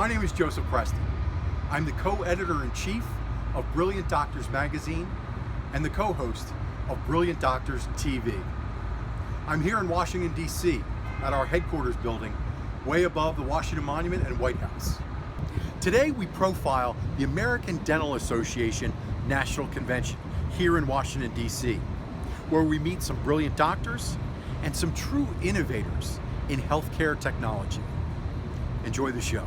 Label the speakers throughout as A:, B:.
A: My name is Joseph Preston. I'm the co-editor-in-chief of Brilliant Doctors Magazine and the co-host of Brilliant Doctors TV. I'm here in Washington, D.C. at our headquarters building, way above the Washington Monument and White House. Today we profile the American Dental Association National Convention here in Washington, D.C., where we meet some brilliant doctors and some true innovators in healthcare technology. Enjoy the show.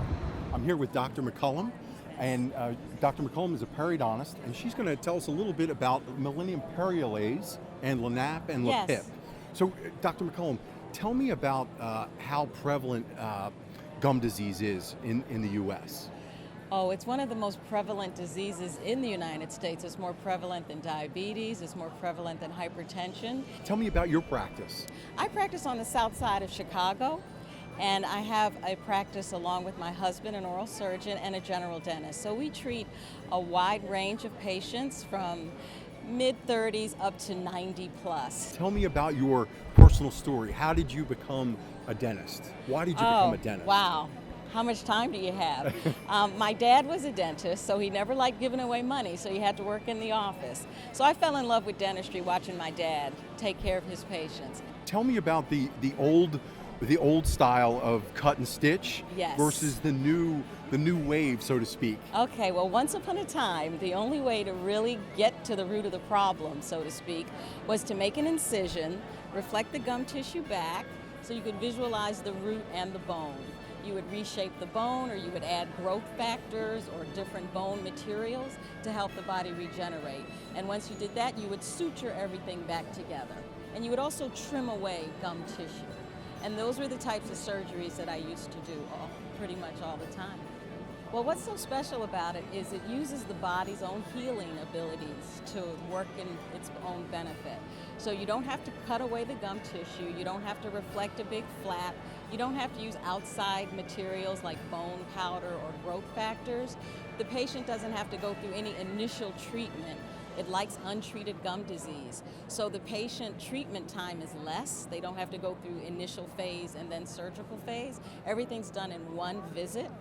A: I'm here with Dr. McCullum, and Dr. McCullum is a periodontist, and she's going to tell us a little bit about Millennium Periolase and LANAP and LAPIP.
B: Yes.
A: So, Dr. McCullum, tell me about how prevalent gum disease is in the U.S.
B: Oh, it's one of the most prevalent diseases in the United States. It's more prevalent than diabetes. It's more prevalent than hypertension.
A: Tell me about your practice.
B: I practice on the south side of Chicago, and I have a practice along with my husband, an oral surgeon, and a general dentist. So we treat a wide range of patients from mid-30s up to 90 plus.
A: Tell me about your personal story. How did you become a dentist? Why did you become a dentist?
B: Wow. How much time do you have? My dad was a dentist, so he never liked giving away money, so he had to work in the office. So I fell in love with dentistry watching my dad take care of his patients.
A: Tell me about the old style of cut and stitch.
B: Yes.
A: Versus the new wave, so to speak.
B: Okay, well, once upon a time, the only way to really get to the root of the problem, so to speak, was to make an incision, reflect the gum tissue back, so you could visualize the root and the bone. You would reshape the bone, or you would add growth factors or different bone materials to help the body regenerate. And once you did that, you would suture everything back together. And you would also trim away gum tissue. And those were the types of surgeries that I used to do pretty much all the time. Well, what's so special about it is it uses the body's own healing abilities to work in its own benefit. So you don't have to cut away the gum tissue, you don't have to reflect a big flap, you don't have to use outside materials like bone powder or growth factors. The patient doesn't have to go through any initial treatment. It likes untreated gum disease. So the patient treatment time is less. They don't have to go through initial phase and then surgical phase. Everything's done in one visit,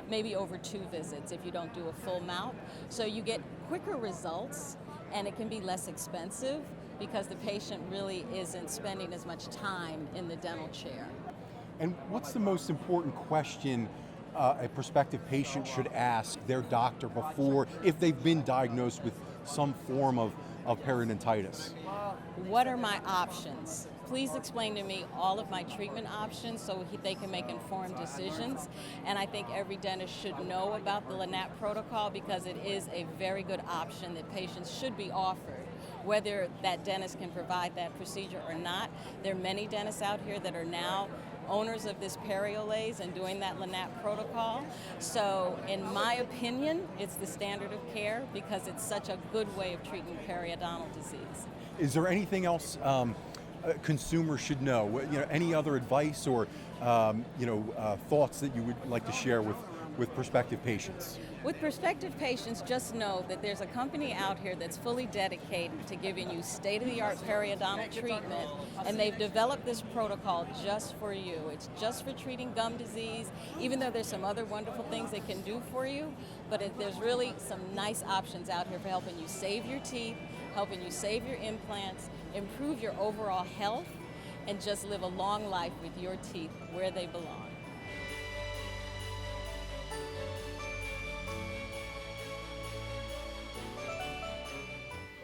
B: maybe over 2 visits if you don't do a full mouth. So you get quicker results, and it can be less expensive because the patient really isn't spending as much time in the dental chair.
A: And what's the most important question a prospective patient should ask their doctor before, if they've been diagnosed with some form of periodontitis?
B: What are my options? Please explain to me all of my treatment options so they can make informed decisions. And I think every dentist should know about the LANAP protocol because it is a very good option that patients should be offered. Whether that dentist can provide that procedure or not, there are many dentists out here that are now owners of this periolase and doing that LANAP protocol. So in my opinion, it's the standard of care because it's such a good way of treating periodontal disease.
A: Is there anything else consumers should know? Any other advice or thoughts that you would like to share with prospective patients?
B: With prospective patients, just know that there's a company out here that's fully dedicated to giving you state-of-the-art periodontal treatment, and they've developed this protocol just for you. It's just for treating gum disease, even though there's some other wonderful things they can do for you, but there's really some nice options out here for helping you save your teeth, helping you save your implants, improve your overall health, and just live a long life with your teeth where they belong.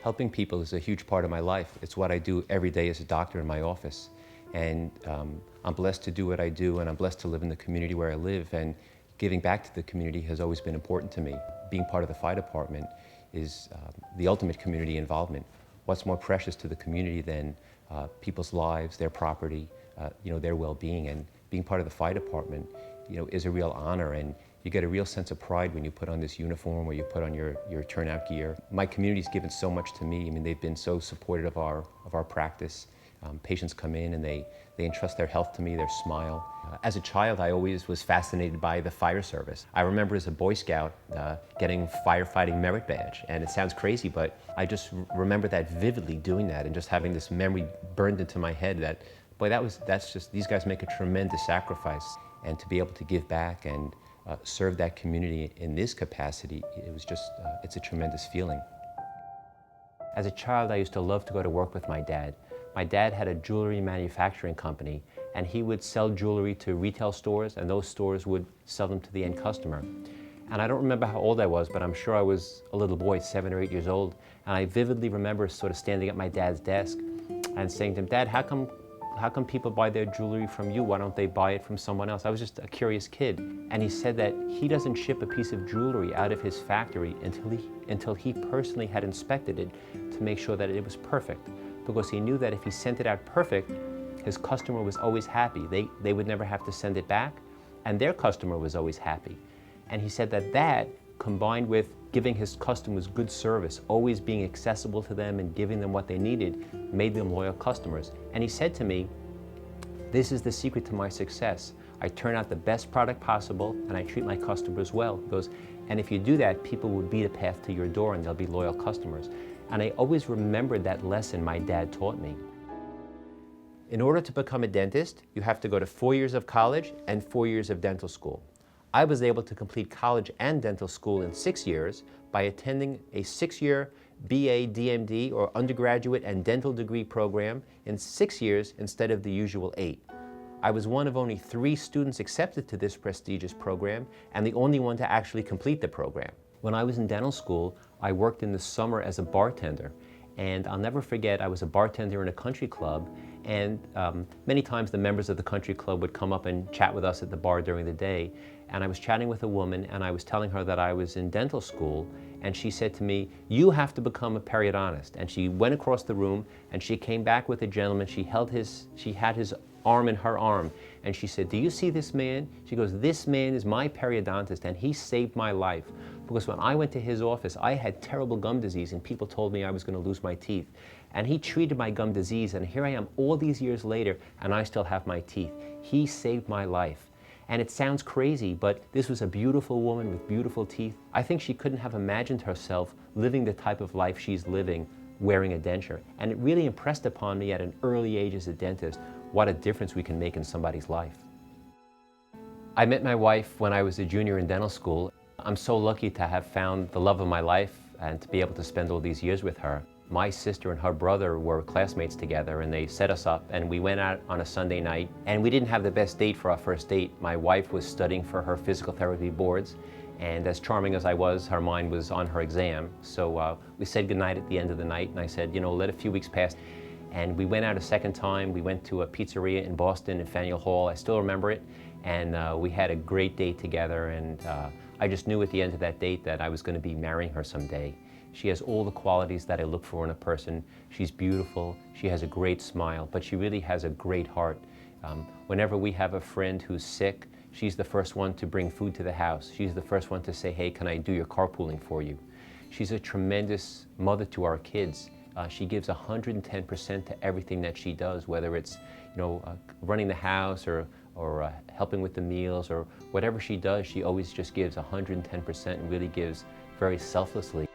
C: Helping people is a huge part of my life. It's what I do every day as a doctor in my office. And I'm blessed to do what I do, and I'm blessed to live in the community where I live, and giving back to the community has always been important to me. Being part of the fire department is the ultimate community involvement. What's more precious to the community than people's lives, their property, their well-being? And being part of the fire department, is a real honor, and you get a real sense of pride when you put on this uniform or you put on your turnout gear. My community's given so much to me. I mean, they've been so supportive of our practice. Patients come in and they entrust their health to me, their smile. As a child, I always was fascinated by the fire service. I remember as a Boy Scout getting firefighting merit badge, and it sounds crazy, but I just remember that vividly, doing that and just having this memory burned into my head that, boy, that's just, these guys make a tremendous sacrifice, and to be able to give back and serve that community in this capacity, it was just, it's a tremendous feeling. As a child, I used to love to go to work with my dad. My dad had a jewelry manufacturing company, and he would sell jewelry to retail stores, and those stores would sell them to the end customer. And I don't remember how old I was, but I'm sure I was a little boy, 7 or 8 years old, and I vividly remember sort of standing at my dad's desk and saying to him, "Dad, how come people buy their jewelry from you? Why don't they buy it from someone else?" I was just a curious kid. And he said that he doesn't ship a piece of jewelry out of his factory until he personally had inspected it to make sure that it was perfect. Because he knew that if he sent it out perfect, his customer was always happy. They would never have to send it back, and their customer was always happy. And he said that combined with giving his customers good service, always being accessible to them and giving them what they needed, made them loyal customers. And he said to me, "This is the secret to my success. I turn out the best product possible and I treat my customers well." He goes, "And if you do that, people will beat a path to your door and they'll be loyal customers." And I always remembered that lesson my dad taught me. In order to become a dentist, you have to go to 4 years of college and 4 years of dental school. I was able to complete college and dental school in 6 years by attending a 6-year BA DMD or undergraduate and dental degree program in 6 years instead of the usual 8. I was one of only 3 students accepted to this prestigious program and the only one to actually complete the program. When I was in dental school, I worked in the summer as a bartender. And I'll never forget, I was a bartender in a country club, and many times the members of the country club would come up and chat with us at the bar during the day. And I was chatting with a woman, and I was telling her that I was in dental school, and she said to me, "You have to become a periodontist." And she went across the room, and she came back with a gentleman. She had his arm in her arm, and she said, "Do you see this man?" She goes, "This man is my periodontist, and he saved my life. Because when I went to his office, I had terrible gum disease, and people told me I was going to lose my teeth. And he treated my gum disease, and here I am all these years later, and I still have my teeth. He saved my life." And it sounds crazy, but this was a beautiful woman with beautiful teeth. I think she couldn't have imagined herself living the type of life she's living wearing a denture. And it really impressed upon me at an early age as a dentist what a difference we can make in somebody's life. I met my wife when I was a junior in dental school. I'm so lucky to have found the love of my life and to be able to spend all these years with her. My sister and her brother were classmates together, and they set us up, and we went out on a Sunday night, and we didn't have the best date for our first date. My wife was studying for her physical therapy boards, and as charming as I was, her mind was on her exam. So we said goodnight at the end of the night, and I said, let a few weeks pass. And we went out a second time. We went to a pizzeria in Boston, in Faneuil Hall. I still remember it. And we had a great date together, and I just knew at the end of that date that I was going to be marrying her someday. She has all the qualities that I look for in a person. She's beautiful, she has a great smile, but she really has a great heart. Whenever we have a friend who's sick, she's the first one to bring food to the house. She's the first one to say, "Hey, can I do your carpooling for you?" She's a tremendous mother to our kids. She gives 110% to everything that she does, whether it's running the house or helping with the meals or whatever she does. She always just gives 110% and really gives very selflessly.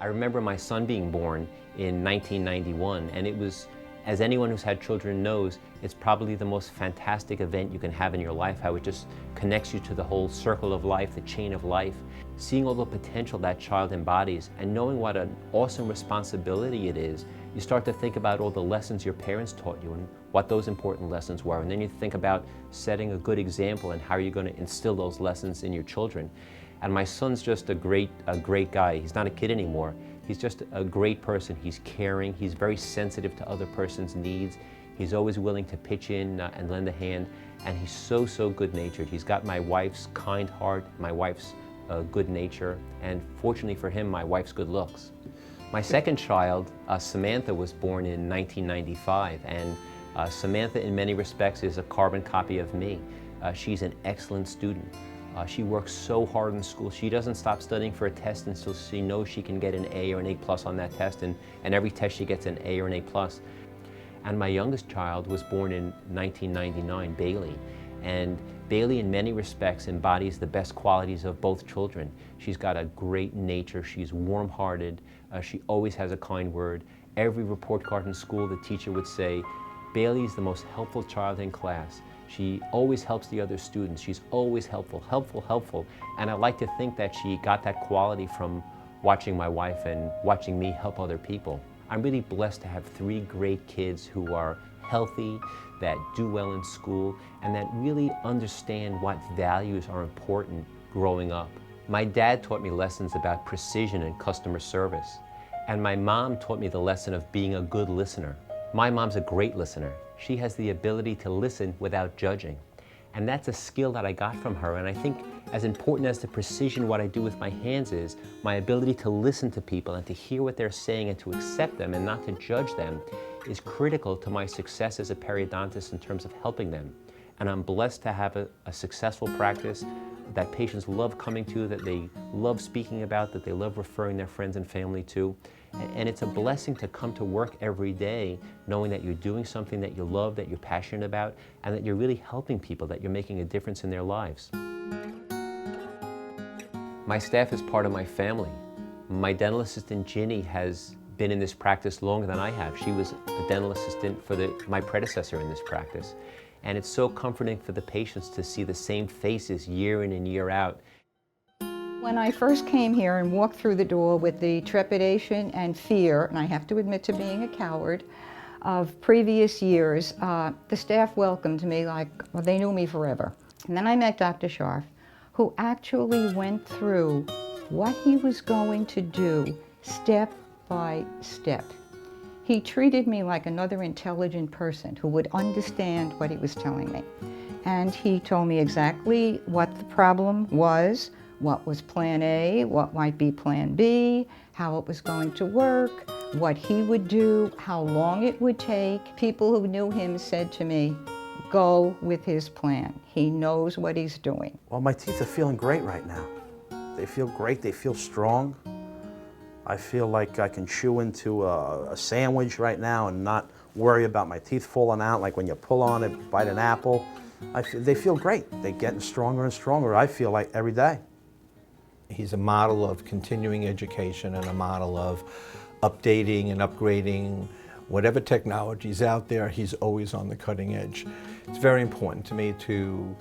C: I remember my son being born in 1991, and it was, as anyone who's had children knows, it's probably the most fantastic event you can have in your life, how it just connects you to the whole circle of life, the chain of life. Seeing all the potential that child embodies and knowing what an awesome responsibility it is, you start to think about all the lessons your parents taught you and what those important lessons were. And then you think about setting a good example and how you're going to instill those lessons in your children. And my son's just a great guy. He's not a kid anymore. He's just a great person. He's caring. He's very sensitive to other person's needs. He's always willing to pitch in and lend a hand. And he's so good-natured. He's got my wife's kind heart, my wife's good nature, and fortunately for him, my wife's good looks. My second child, Samantha, was born in 1995, and Samantha in many respects is a carbon copy of me. She's an excellent student. She works so hard in school. She doesn't stop studying for a test until she knows she can get an A or an A+ on that test, and every test she gets an A or an A+. And my youngest child was born in 1999, Bailey. And Bailey in many respects embodies the best qualities of both children. She's got a great nature, she's warm-hearted, she always has a kind word. Every report card in school, the teacher would say, "Bailey's the most helpful child in class. She always helps the other students. She's always helpful, helpful, helpful. And I like to think that she got that quality from watching my wife and watching me help other people. I'm really blessed to have 3 great kids who are healthy, that do well in school, and that really understand what values are important growing up. My dad taught me lessons about precision and customer service. And my mom taught me the lesson of being a good listener. My mom's a great listener. She has the ability to listen without judging. And that's a skill that I got from her. And I think as important as the precision what I do with my hands is, my ability to listen to people and to hear what they're saying and to accept them and not to judge them is critical to my success as a periodontist in terms of helping them. And I'm blessed to have a successful practice that patients love coming to, that they love speaking about, that they love referring their friends and family to. And it's a blessing to come to work every day knowing that you're doing something that you love, that you're passionate about, and that you're really helping people, that you're making a difference in their lives. My staff is part of my family. My dental assistant, Ginny, has been in this practice longer than I have. She was a dental assistant for my predecessor in this practice. And it's so comforting for the patients to see the same faces year in and year out.
D: When I first came here and walked through the door with the trepidation and fear, and I have to admit to being a coward, of previous years, the staff welcomed me like, well, they knew me forever. And then I met Dr. Scharf, who actually went through what he was going to do step by step. He treated me like another intelligent person who would understand what he was telling me. And he told me exactly what the problem was, what was plan A, what might be plan B, how it was going to work, what he would do, how long it would take. People who knew him said to me, go with his plan. He knows what he's doing.
E: Well, my teeth are feeling great right now. They feel great, they feel strong. I feel like I can chew into a sandwich right now and not worry about my teeth falling out, like when you pull on it, bite an apple. They feel great. They're getting stronger and stronger, I feel like, every day.
F: He's a model of continuing education and a model of updating and upgrading whatever technology's out there. He's always on the cutting edge. It's very important to me to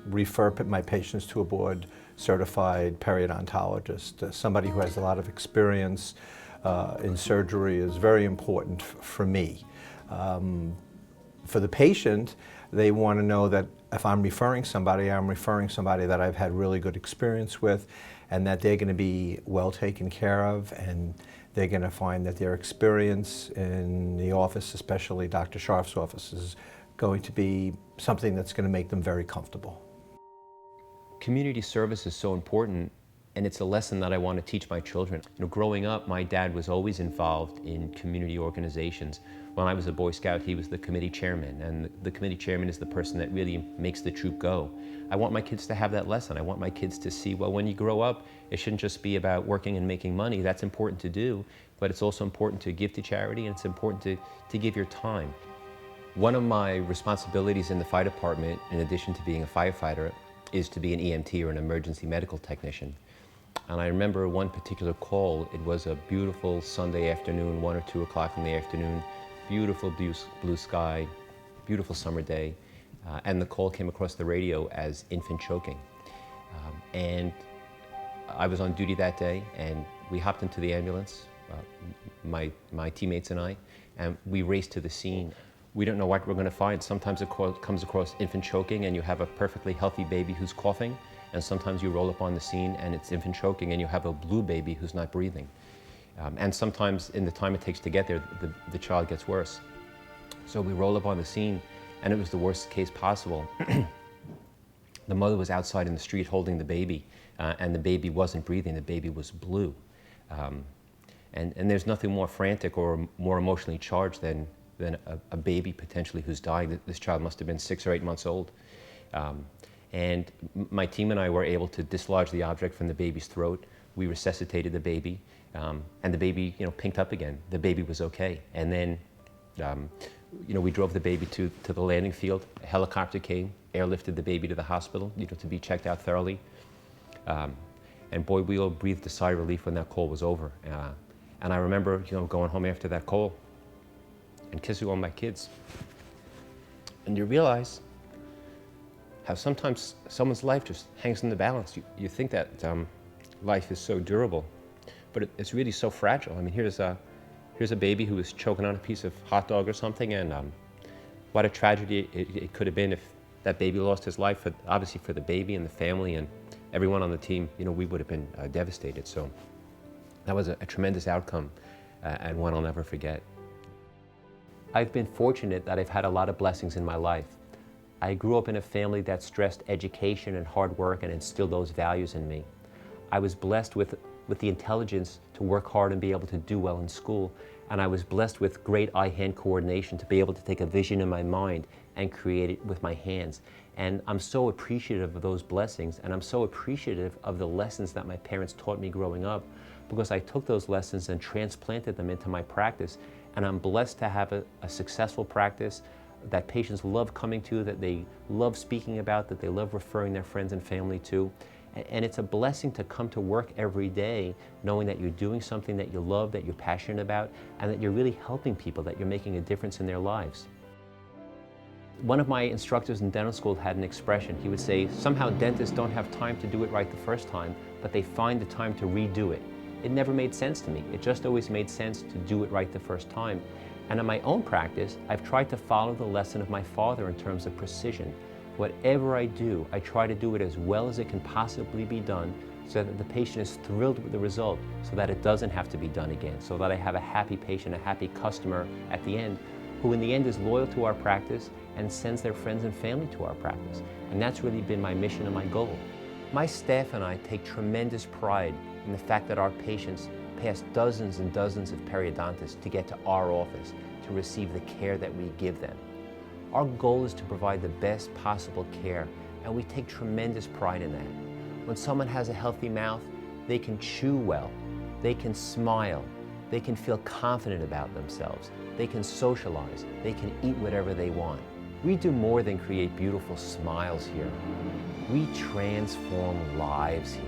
F: refer my patients to a board certified periodontologist. Somebody who has a lot of experience in surgery is very important for me. For the patient, they want to know that if I'm referring somebody, I'm referring somebody that I've had really good experience with, and that they're going to be well taken care of, and they're going to find that their experience in the office, especially Dr. Scharf's office, is going to be something that's going to make them very comfortable.
C: Community service is so important, and it's a lesson that I want to teach my children. You know, growing up, my dad was always involved in community organizations. When I was a Boy Scout, he was the committee chairman, and the committee chairman is the person that really makes the troop go. I want my kids to have that lesson. I want my kids to see, well, when you grow up, it shouldn't just be about working and making money. That's important to do, but it's also important to give to charity, and it's important to give your time. One of my responsibilities in the fire department, in addition to being a firefighter, is to be an EMT or an emergency medical technician. And I remember one particular call. It was a beautiful Sunday afternoon, 1 or 2 o'clock in the afternoon, beautiful blue sky, beautiful summer day, and the call came across the radio as infant choking. And I was on duty that day, and we hopped into the ambulance, my teammates and I, and we raced to the scene. We don't know what we're going to find. Sometimes it comes across infant choking and you have a perfectly healthy baby who's coughing, and sometimes you roll up on the scene and it's infant choking and you have a blue baby who's not breathing. And sometimes in the time it takes to get there, the child gets worse. So we roll up on the scene, and it was the worst case possible. The mother was outside in the street holding the baby, and the baby wasn't breathing, the baby was blue. And there's nothing more frantic or more emotionally charged than a baby potentially who's dying. This child must have been 6 or 8 months old. And my team and I were able to dislodge the object from the baby's throat. We resuscitated the baby, and the baby, pinked up again. The baby was okay. And then, we drove the baby to the landing field. A helicopter came, airlifted the baby to the hospital, to be checked out thoroughly. And boy, we all breathed a sigh of relief when that call was over. And I remember, going home after that call and kissing all my kids. And you realize how sometimes someone's life just hangs in the balance. You think that life is so durable, but it's really so fragile. I mean, here's a baby who was choking on a piece of hot dog or something, and what a tragedy it could have been if that baby lost his life. But obviously for the baby and the family and everyone on the team, you know, we would have been devastated. So that was a tremendous outcome, and one I'll never forget. I've been fortunate that I've had a lot of blessings in my life. I grew up in a family that stressed education and hard work and instilled those values in me. I was blessed with the intelligence to work hard and be able to do well in school, and I was blessed with great eye-hand coordination to be able to take a vision in my mind and create it with my hands. And I'm so appreciative of those blessings, and I'm so appreciative of the lessons that my parents taught me growing up, because I took those lessons and transplanted them into my practice, and I'm blessed to have a successful practice that patients love coming to, that they love speaking about, that they love referring their friends and family to. And it's a blessing to come to work every day knowing that you're doing something that you love, that you're passionate about, and that you're really helping people, that you're making a difference in their lives. One of my instructors in dental school had an expression. He would say, somehow dentists don't have time to do it right the first time, but they find the time to redo it. It never made sense to me. It just always made sense to do it right the first time. And in my own practice, I've tried to follow the lesson of my father in terms of precision. Whatever I do, I try to do it as well as it can possibly be done so that the patient is thrilled with the result, so that it doesn't have to be done again, so that I have a happy patient, a happy customer at the end, who in the end is loyal to our practice and sends their friends and family to our practice. And that's really been my mission and my goal. My staff and I take tremendous pride in the fact that our patients pass dozens and dozens of periodontists to get to our office to receive the care that we give them. Our goal is to provide the best possible care, and we take tremendous pride in that. When someone has a healthy mouth, they can chew well, they can smile, they can feel confident about themselves, they can socialize, they can eat whatever they want. We do more than create beautiful smiles here. We transform lives here.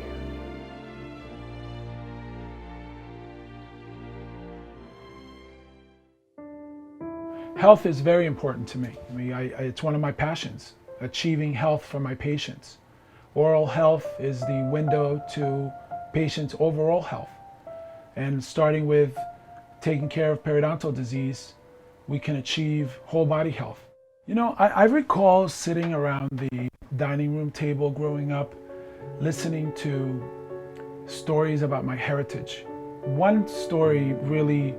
G: Health is very important to me. I mean, it's one of my passions, achieving health for my patients. Oral health is the window to patients' overall health. And starting with taking care of periodontal disease, we can achieve whole body health. You know, I recall sitting around the dining room table growing up, listening to stories about my heritage. One story really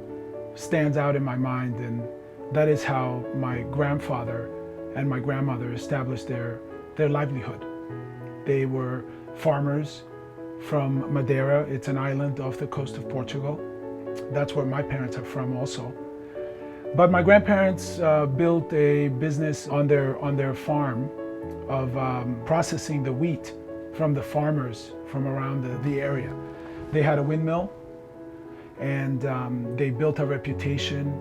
G: stands out in my mind, and that is how my grandfather and my grandmother established their livelihood. They were farmers from Madeira. It's an island off the coast of Portugal. That's where my parents are from also. But my grandparents built a business on their farm of processing the wheat from the farmers from around the area. They had a windmill, and they built a reputation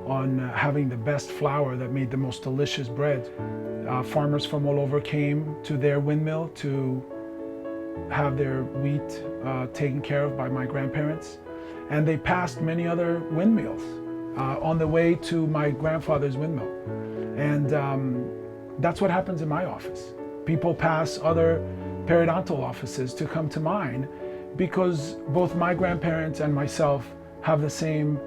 G: on having the best flour that made the most delicious bread. Farmers from all over came to their windmill to have their wheat taken care of by my grandparents. And they passed many other windmills on the way to my grandfather's windmill. And that's what happens in my office. People pass other periodontal offices to come to mine because both my grandparents and myself have the same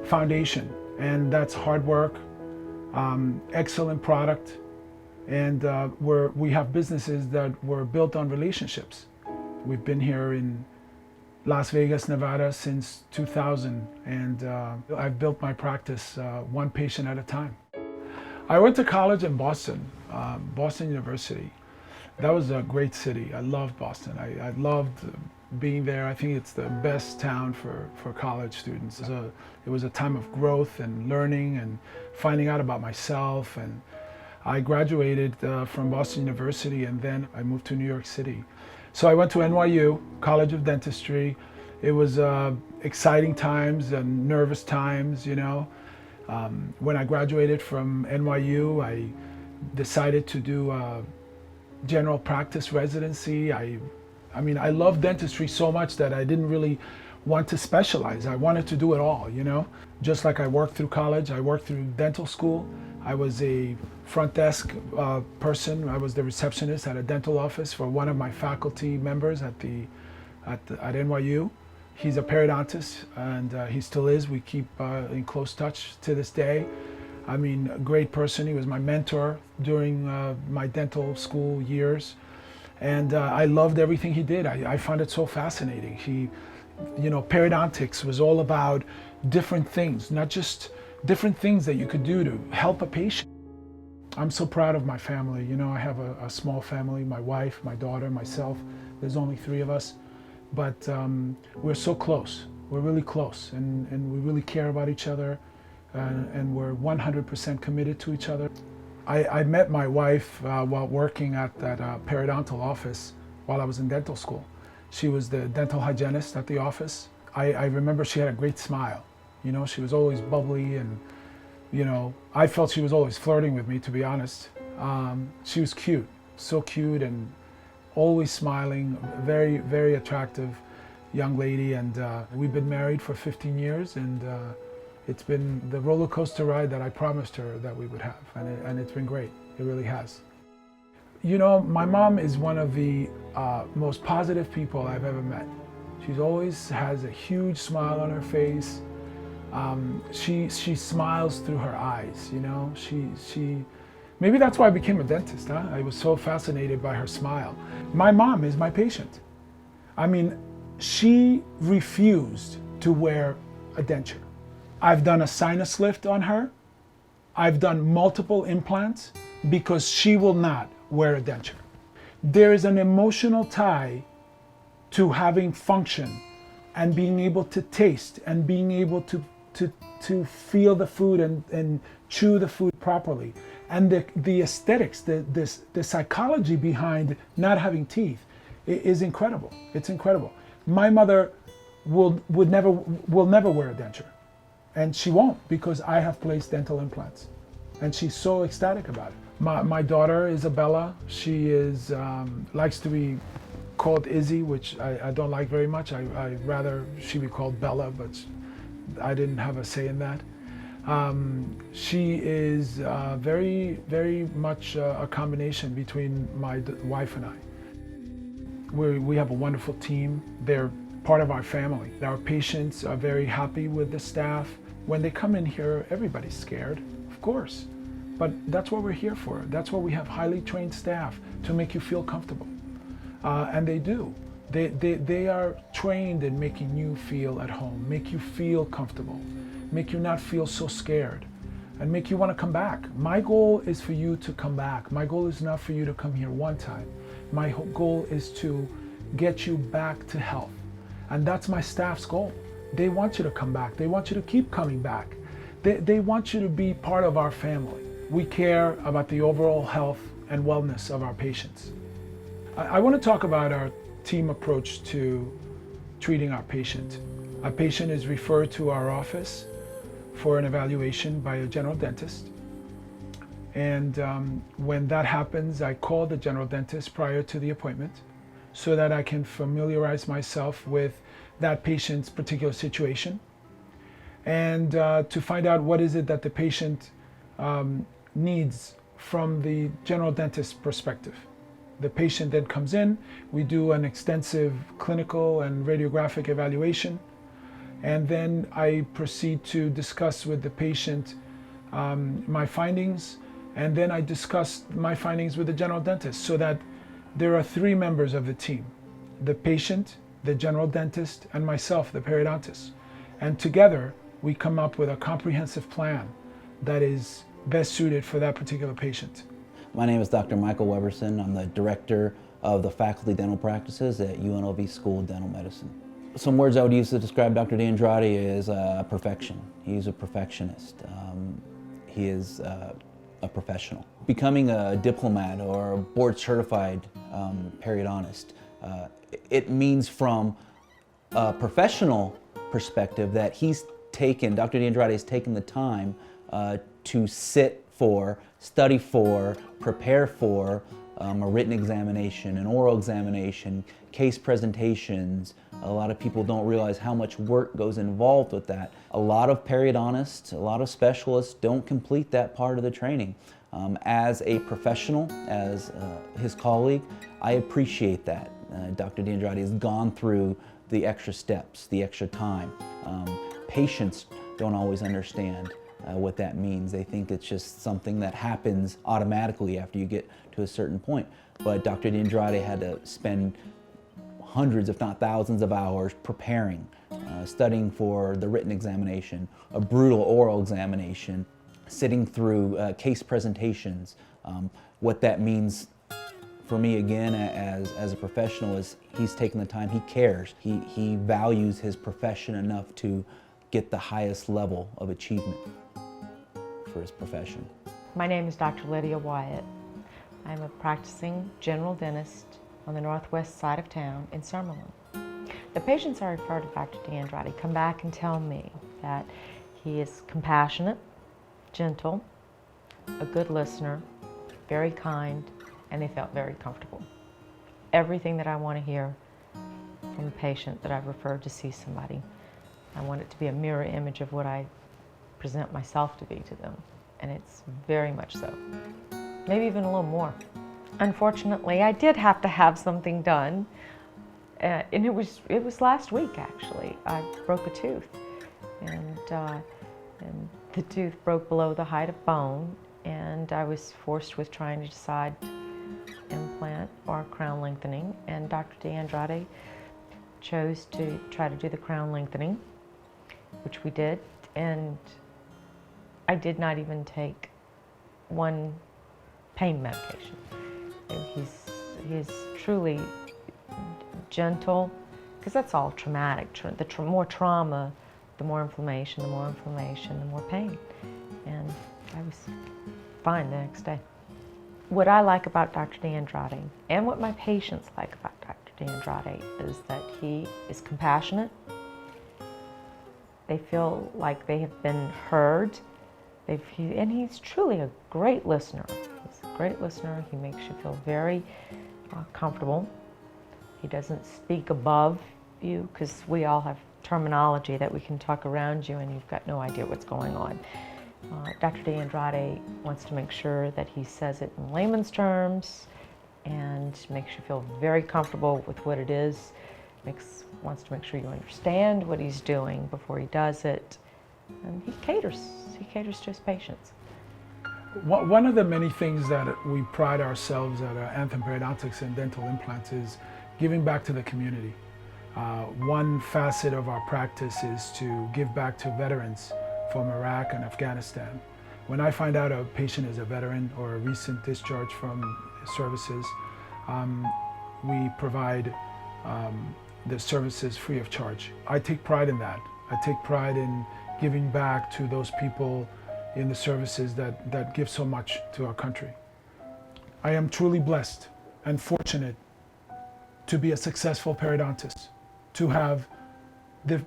G: foundation. And that's hard work, excellent product, and we have businesses that were built on relationships. We've been here in Las Vegas, Nevada since 2000, and I've built my practice one patient at a time. I went to college in Boston, Boston University. That was a great city. I loved Boston. I loved being there. I think it's the best town for college students. It was a time of growth and learning and finding out about myself. And I graduated from Boston University, and then I moved to New York City. So I went to NYU, College of Dentistry. It was exciting times and nervous times, you know. When I graduated from NYU, I decided to do a general practice residency. I mean, I love dentistry so much that I didn't really want to specialize. I wanted to do it all, you know. Just like I worked through college, I worked through dental school, I was a front desk person. I was the receptionist at a dental office for one of my faculty members at NYU. He's a periodontist, and he still is. We keep in close touch to this day. I mean, a great person. He was my mentor during my dental school years. And I loved everything he did. I found it so fascinating. Periodontics was all about different things, not just different things that you could do to help a patient. I'm so proud of my family. I have a small family, my wife, my daughter, myself. There's only 3 of us, but we're so close. We're really close, and we really care about each other, and we're 100% committed to each other. I met my wife while working at that periodontal office while I was in dental school. She was the dental hygienist at the office. I remember she had a great smile. She was always bubbly, and I felt she was always flirting with me, to be honest. She was cute, so cute, and always smiling, very, very attractive young lady. And we've been married for 15 years, and it's been the roller coaster ride that I promised her that we would have, and it's been great. It really has. My mom is one of the most positive people I've ever met. She always has a huge smile on her face. She smiles through her eyes. Maybe that's why I became a dentist. I was so fascinated by her smile. My mom is my patient. I mean, she refused to wear a denture. I've done a sinus lift on her. I've done multiple implants because she will not wear a denture. There is an emotional tie to having function and being able to taste and being able to feel the food and chew the food properly. And the aesthetics, the psychology behind not having teeth is incredible. It's incredible. My mother will never wear a denture. And she won't, because I have placed dental implants. And she's so ecstatic about it. My daughter, Isabella, she likes to be called Izzy, which I don't like very much. I'd rather she be called Bella, but I didn't have a say in that. She is very, very much a combination between my wife and I. We have a wonderful team. They're part of our family. Our patients are very happy with the staff. When they come in here, everybody's scared, of course. But that's what we're here for. That's why we have highly trained staff, to make you feel comfortable. And they do. They are trained in making you feel at home, make you feel comfortable, make you not feel so scared, and make you want to come back. My goal is for you to come back. My goal is not for you to come here one time. My goal is to get you back to health. And that's my staff's goal. They want you to come back. They want you to keep coming back. They want you to be part of our family. We care about the overall health and wellness of our patients. I want to talk about our team approach to treating our patient. A patient is referred to our office for an evaluation by a general dentist. And when that happens, I call the general dentist prior to the appointment so that I can familiarize myself with that patient's particular situation, and to find out what is it that the patient needs from the general dentist's perspective. The patient then comes in, we do an extensive clinical and radiographic evaluation, and then I proceed to discuss with the patient my findings, and then I discuss my findings with the general dentist, so that there are 3 members of the team: the patient, the general dentist, and myself, the periodontist. And together, we come up with a comprehensive plan that is best suited for that particular patient.
H: My name is Dr. Michael Weberson. I'm the director of the faculty dental practices at UNLV School of Dental Medicine. Some words I would use to describe Dr. D'Andrade is perfection. He's a perfectionist. He is a professional. Becoming a diplomat or a board certified periodontist, it means from a professional perspective that Dr. D'Andrade has taken the time to sit for, study for, prepare for a written examination, an oral examination, case presentations, A lot of people don't realize how much work goes involved with that. A lot of periodontists, a lot of specialists don't complete that part of the training. As a professional, as his colleague, I appreciate that. Dr. D'Andrade has gone through the extra steps, the extra time. Patients don't always understand what that means. They think it's just something that happens automatically after you get to a certain point. But Dr. D'Andrade had to spend hundreds, if not thousands of hours preparing, studying for the written examination, a brutal oral examination, sitting through case presentations. What that means for me, again, as a professional, is he's taken the time, he cares. He values his profession enough to get the highest level of achievement for his profession.
I: My name is Dr. Lydia Wyatt. I'm a practicing general dentist on the northwest side of town in Summerlin. The patients I refer to Dr. D'Andrade come back and tell me that he is compassionate, gentle, a good listener, very kind, and they felt very comfortable. Everything that I want to hear from a patient that I've referred to see somebody, I want it to be a mirror image of what I present myself to be to them, and it's very much so. Maybe even a little more. Unfortunately, I did have to have something done, and it was last week actually. I broke a tooth, and the tooth broke below the height of bone, and I was forced with trying to decide implant or crown lengthening, and Dr. D'Andrade chose to try to do the crown lengthening, which we did, and I did not even take one pain medication. He's truly gentle, because that's all traumatic. The more trauma, the more inflammation, the more inflammation, the more pain. And I was fine the next day. What I like about Dr. D'Andrade, and what my patients like about Dr. D'Andrade, is that he is compassionate. They feel like they have been heard. And he's truly a great listener. He's a great listener. He makes you feel very comfortable. He doesn't speak above you, because we all have terminology that we can talk around you and you've got no idea what's going on. Dr. D'Andrade wants to make sure that he says it in layman's terms and makes you feel very comfortable with what it is. Wants to make sure you understand what he's doing before he does it. And he caters to his patients.
G: One of the many things that we pride ourselves at Anthem Periodontics and Dental Implants is giving back to the community. One facet of our practice is to give back to veterans from Iraq and Afghanistan. When I find out a patient is a veteran or a recent discharge from services, we provide the services free of charge. I take pride in that. I take pride in giving back to those people in the services that give so much to our country. I am truly blessed and fortunate to be a successful periodontist, to have the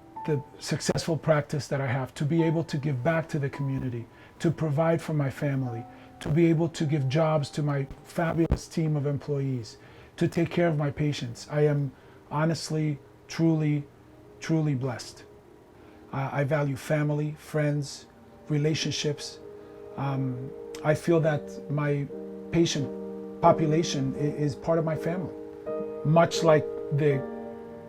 G: successful practice that I have, to be able to give back to the community, to provide for my family, to be able to give jobs to my fabulous team of employees, to take care of my patients. I am honestly, truly, truly blessed. I value family, friends, relationships. I feel that my patient population is part of my family. Much like the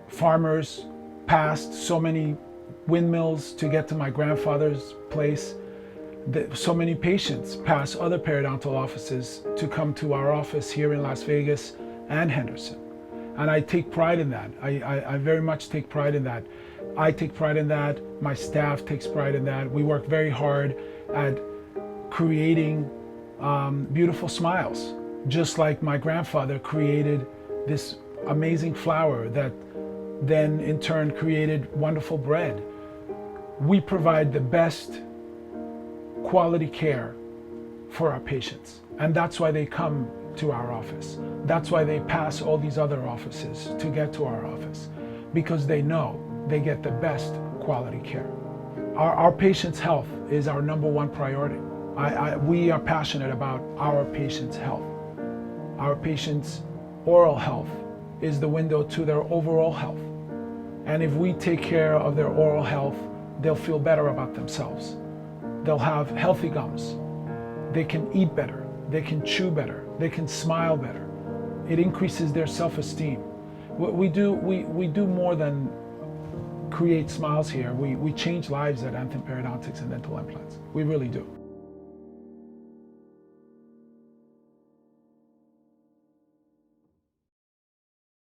G: farmers passed so many windmills to get to my grandfather's place, so many patients pass other periodontal offices to come to our office here in Las Vegas and Henderson. And I take pride in that. I very much take pride in that. I take pride in that. My staff takes pride in that. We work very hard at creating beautiful smiles, just like my grandfather created this amazing flour that then in turn created wonderful bread. We provide the best quality care for our patients, and that's why they come to our office. That's why they pass all these other offices to get to our office, because they know they get the best quality care. Our patients' health is our #1 priority. We are passionate about our patients' health. Our patients' oral health is the window to their overall health. And if we take care of their oral health, they'll feel better about themselves. They'll have healthy gums. They can eat better. They can chew better. They can smile better. It increases their self-esteem. We do more than create smiles here. We change lives at Anthem Periodontics and Dental Implants. We really do.